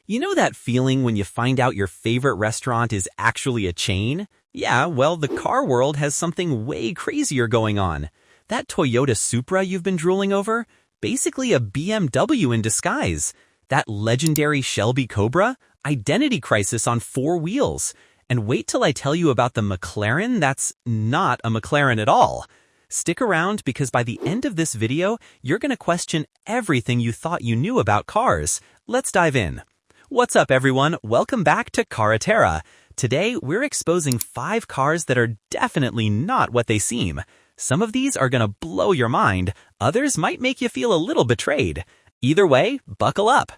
You know that feeling when you find out your favorite restaurant is actually a chain? Yeah, well, the car world has something way crazier going on. That Toyota Supra you've been drooling over? Basically a BMW in disguise. That legendary Shelby Cobra? Identity crisis on four wheels. And wait till I tell you about the McLaren that's not a McLaren at all. Stick around because by the end of this video, you're going to question everything you thought you knew about cars. Let's dive in. What's up, everyone? Welcome back to Carretera. Today, we're exposing 5 cars that are definitely not what they seem. Some of these are gonna blow your mind, others might make you feel a little betrayed. Either way, buckle up.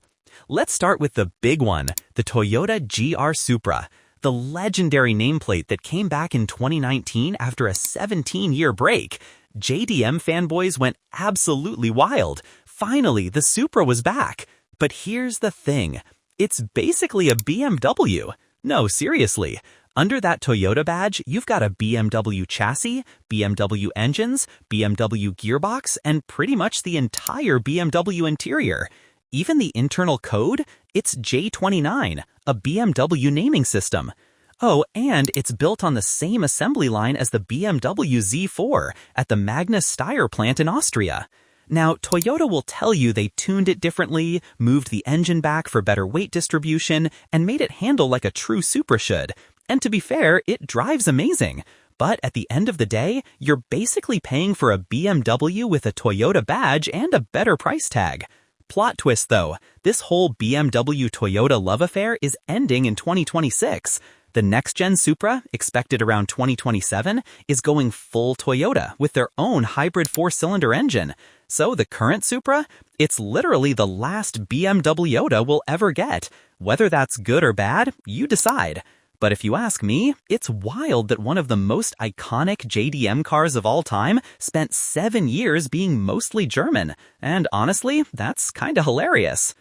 Let's start with the big one, the Toyota GR Supra, the legendary nameplate that came back in 2019 after a 17-year break. JDM fanboys went absolutely wild. Finally, the Supra was back. But here's the thing. It's basically a BMW. No, seriously. Under that Toyota badge, you've got a BMW chassis, BMW engines, BMW gearbox, and pretty much the entire BMW interior. Even the internal code, it's J29, a BMW naming system. Oh, and it's built on the same assembly line as the BMW Z4 at the Magnus Steyr plant in Austria. Now, Toyota will tell you they tuned it differently, moved the engine back for better weight distribution, and made it handle like a true Supra should. And to be fair, it drives amazing. But at the end of the day, you're basically paying for a BMW with a Toyota badge and a better price tag. Plot twist though, this whole BMW-Toyota love affair is ending in 2026. The next-gen Supra, expected around 2027, is going full Toyota with their own hybrid 4-cylinder engine. So the current Supra, it's literally the last BMW we'll ever get. Whether that's good or bad, you decide. But if you ask me, it's wild that one of the most iconic JDM cars of all time spent 7 years being mostly German. And honestly, that's kinda hilarious.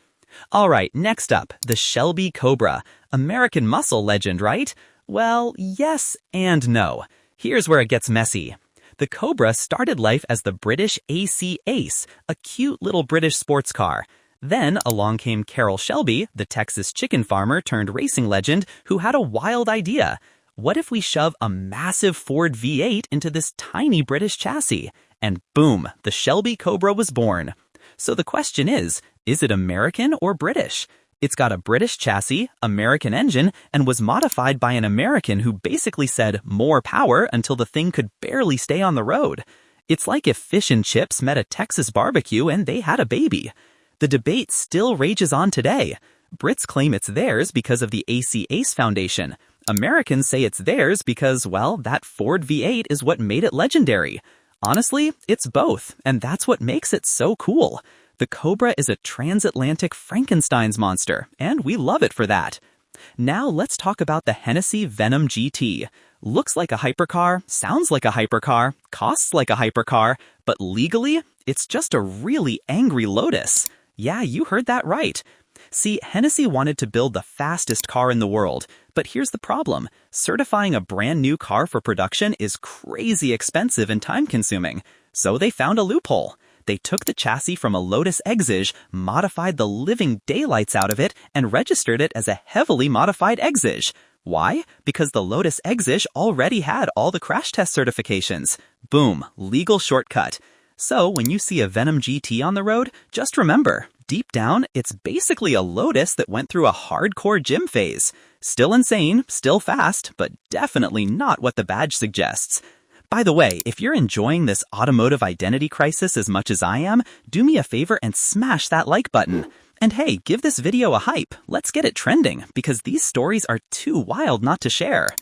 Alright, next up, the Shelby Cobra. American muscle legend, right? Well, yes and no. Here's where it gets messy. The Cobra started life as the British AC Ace, a cute little British sports car. Then along came Carroll Shelby, the Texas chicken farmer turned racing legend, who had a wild idea. What if we shove a massive Ford V8 into this tiny British chassis? And boom, the Shelby Cobra was born. So the question is it American or British? It's got a British chassis, American engine, and was modified by an American who basically said more power until the thing could barely stay on the road. It's like if fish and chips met a Texas barbecue and they had a baby. The debate still rages on today. Brits claim it's theirs because of the AC Ace Foundation. Americans say it's theirs because, well, that Ford V8 is what made it legendary. Honestly, it's both, and that's what makes it so cool. The Cobra is a transatlantic Frankenstein's monster, and we love it for that. Now let's talk about the Hennessy Venom GT. Looks like a hypercar, sounds like a hypercar, costs like a hypercar, but legally, it's just a really angry Lotus. Yeah, you heard that right. See, Hennessy wanted to build the fastest car in the world, but here's the problem. Certifying a brand new car for production is crazy expensive and time-consuming. So they found a loophole. They took the chassis from a Lotus Exige, modified the living daylights out of it, and registered it as a heavily modified Exige. Why? Because the Lotus Exige already had all the crash test certifications. Boom, legal shortcut. So when you see a Venom GT on the road, just remember, deep down, it's basically a Lotus that went through a hardcore gym phase. Still insane, still fast, but definitely not what the badge suggests. By the way, if you're enjoying this automotive identity crisis as much as I am, do me a favor and smash that like button. And hey, give this video a hype. Let's get it trending, because these stories are too wild not to share.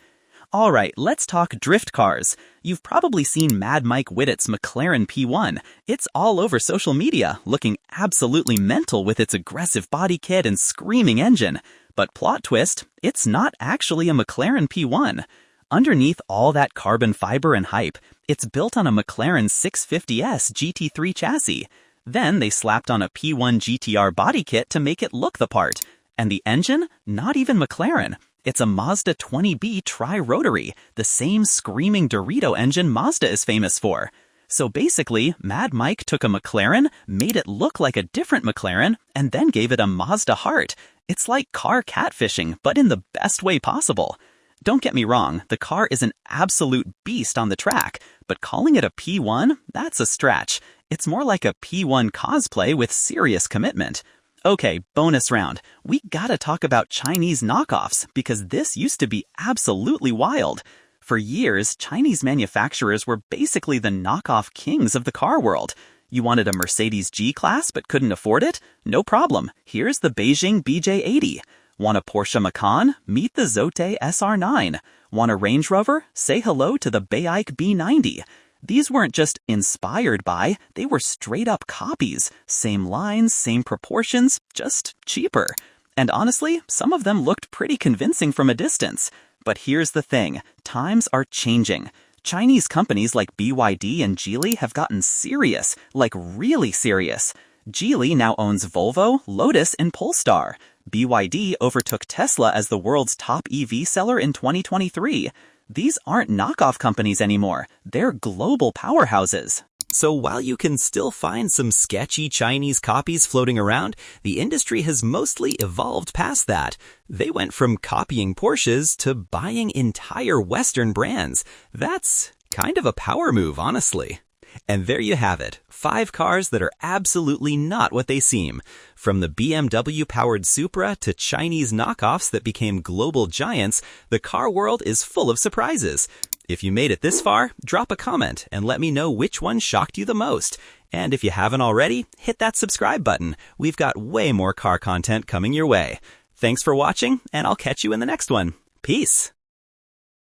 Alright, let's talk drift cars. You've probably seen Mad Mike Whittett's McLaren P1. It's all over social media, looking absolutely mental with its aggressive body kit and screaming engine. But plot twist, it's not actually a McLaren P1. Underneath all that carbon fiber and hype, it's built on a McLaren 650S GT3 chassis. Then they slapped on a P1 GTR body kit to make it look the part. And the engine? Not even McLaren. It's a Mazda 20B tri-rotary, the same screaming Dorito engine Mazda is famous for. So basically, Mad Mike took a McLaren, made it look like a different McLaren, and then gave it a Mazda heart. It's like car catfishing, but in the best way possible. Don't get me wrong, the car is an absolute beast on the track, but calling it a P1? That's a stretch. It's more like a P1 cosplay with serious commitment. Okay, bonus round. We gotta talk about Chinese knockoffs, because this used to be absolutely wild. For years, Chinese manufacturers were basically the knockoff kings of the car world. You wanted a Mercedes G-Class but couldn't afford it? No problem. Here's the Beijing BJ80. Want a Porsche Macan? Meet the Zote SR9. Want a Range Rover? Say hello to the Baike B90. These weren't just inspired by, they were straight up copies. Same lines, same proportions, just cheaper. And honestly, some of them looked pretty convincing from a distance. But here's the thing, times are changing. Chinese companies like BYD and Geely have gotten serious, like really serious. Geely now owns Volvo, Lotus, and Polestar. BYD overtook Tesla as the world's top EV seller in 2023. These aren't knockoff companies anymore. They're global powerhouses. So while you can still find some sketchy Chinese copies floating around, the industry has mostly evolved past that. They went from copying Porsches to buying entire Western brands. That's kind of a power move, honestly. And there you have it, 5 cars that are absolutely not what they seem. From the BMW-powered Supra to Chinese knockoffs that became global giants, the car world is full of surprises. If you made it this far, drop a comment and let me know which one shocked you the most. And if you haven't already, hit that subscribe button. We've got way more car content coming your way. Thanks for watching, and I'll catch you in the next one. Peace.